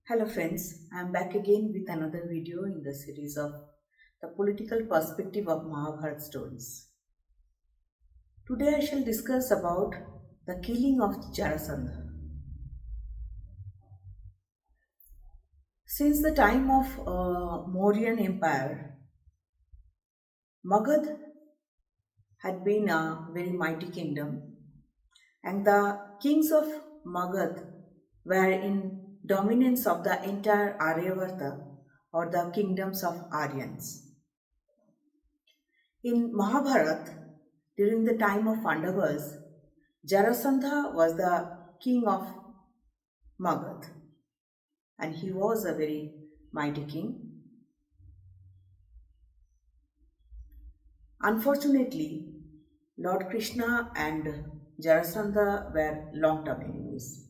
Hello friends, I am back again with another video in the series of the political perspective of Mahabharat stories. Today I shall discuss about the killing of Jarasandha. Since the time of Mauryan Empire, Magad had been a very mighty kingdom, and the kings of Magad were in dominance of the entire Aryavarta or the kingdoms of Aryans. In Mahabharat, during the time of Pandavas, Jarasandha was the king of Magad, and he was a very mighty king. Unfortunately, Lord Krishna and Jarasandha were long-term enemies.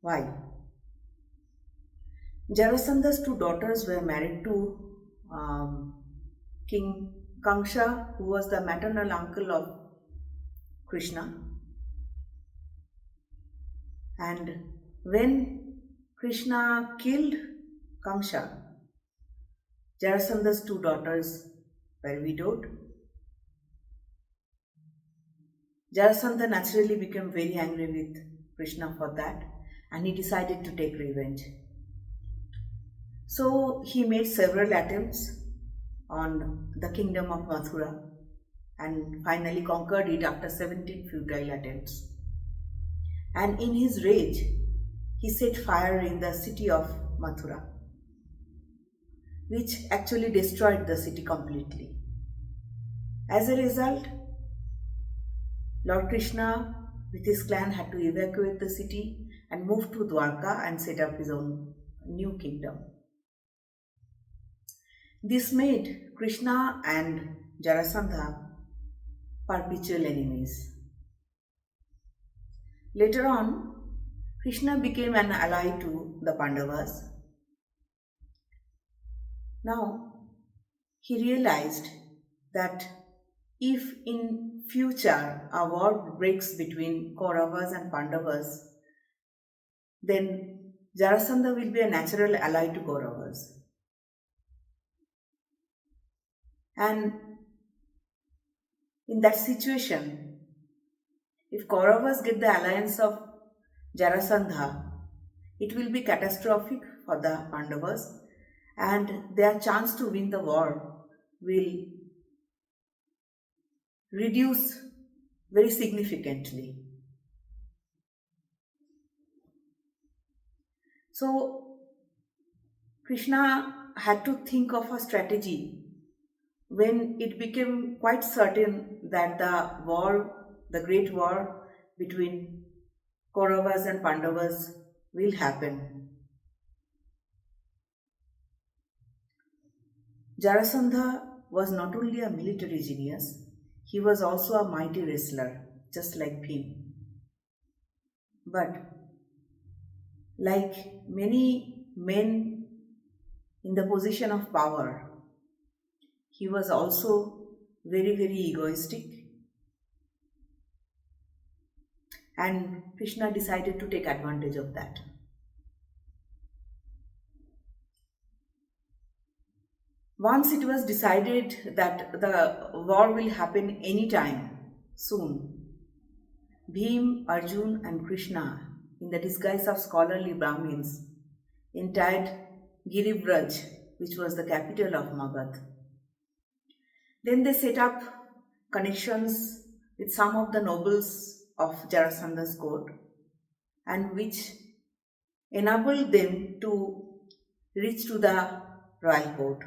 Why? Jarasandha's two daughters were married to King Kangsha, who was the maternal uncle of Krishna. And when Krishna killed Kangsha, Jarasandha's two daughters were widowed. Jarasandha naturally became very angry with Krishna for that, and he decided to take revenge. So he made several attempts on the kingdom of Mathura and finally conquered it after 17 futile attempts. And in his rage, he set fire in the city of Mathura, which actually destroyed the city completely. As a result, Lord Krishna with his clan had to evacuate the city and move to Dwarka and set up his own new kingdom. This made Krishna and Jarasandha perpetual enemies. Later on, Krishna became an ally to the Pandavas. Now, he realized that if in future a war breaks between Kauravas and Pandavas, then Jarasandha will be a natural ally to Kauravas. And in that situation, if Kauravas get the alliance of Jarasandha, it will be catastrophic for the Pandavas, and their chance to win the war will reduce very significantly. So, Krishna had to think of a strategy when it became quite certain that the great war between Kauravas and Pandavas will happen. Jarasandha was not only a military genius, he was also a mighty wrestler, just like Bhim. But like many men in the position of power, he was also very, very egoistic. And Krishna decided to take advantage of that. Once it was decided that the war will happen anytime soon, Bhim, Arjun, and Krishna, in the disguise of scholarly Brahmins, entered Giribraj, which was the capital of Magad. Then they set up connections with some of the nobles of Jarasandha's court, and which enabled them to reach to the royal court.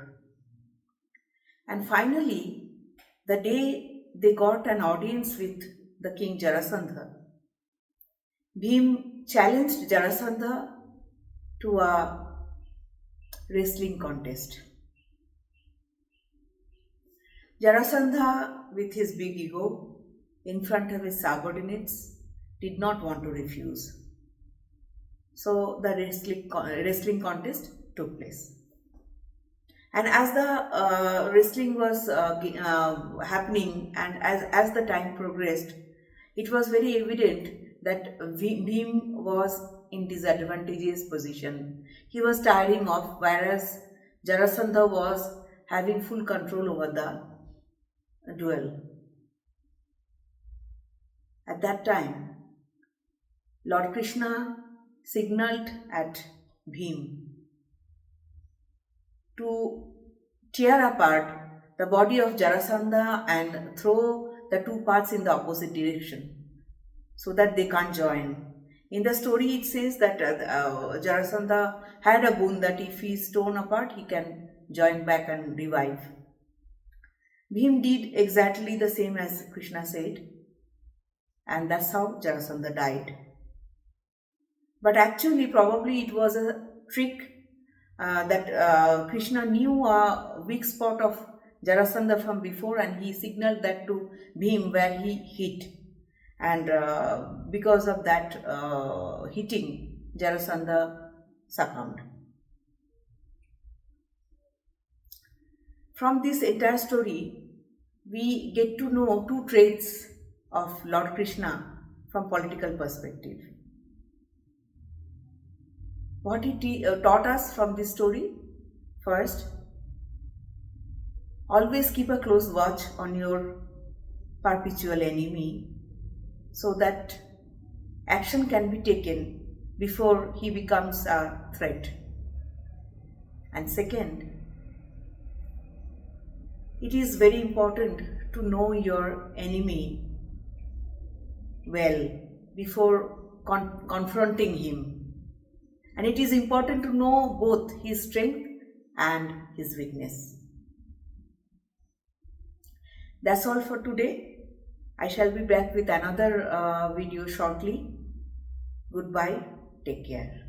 And finally, the day they got an audience with the king Jarasandha, Bhim challenged Jarasandha to a wrestling contest. Jarasandha, with his big ego, in front of his subordinates, did not want to refuse. So the wrestling contest took place. And as the wrestling was happening, and as the time progressed, it was very evident that Bhim was in disadvantageous position. He was tiring of, whereas Jarasandha was having full control over the duel. At that time, Lord Krishna signaled at Bhim to tear apart the body of Jarasandha and throw the two parts in the opposite direction so that they can't join. In the story, it says that Jarasandha had a boon that if he is torn apart, he can join back and revive. Bhim did exactly the same as Krishna said, and that's how Jarasandha died. But actually, probably it was a trick that Krishna knew a weak spot of Jarasandha from before, and he signaled that to Bhim where he hit. And because of that hitting, Jarasandha succumbed. From this entire story, we get to know two traits of Lord Krishna from political perspective. What he taught us from this story? First, always keep a close watch on your perpetual enemy so that action can be taken before he becomes a threat. And second, it is very important to know your enemy well before confronting him. And it is important to know both his strength and his weakness. That's all for today. I shall be back with another video shortly. Goodbye. Take care.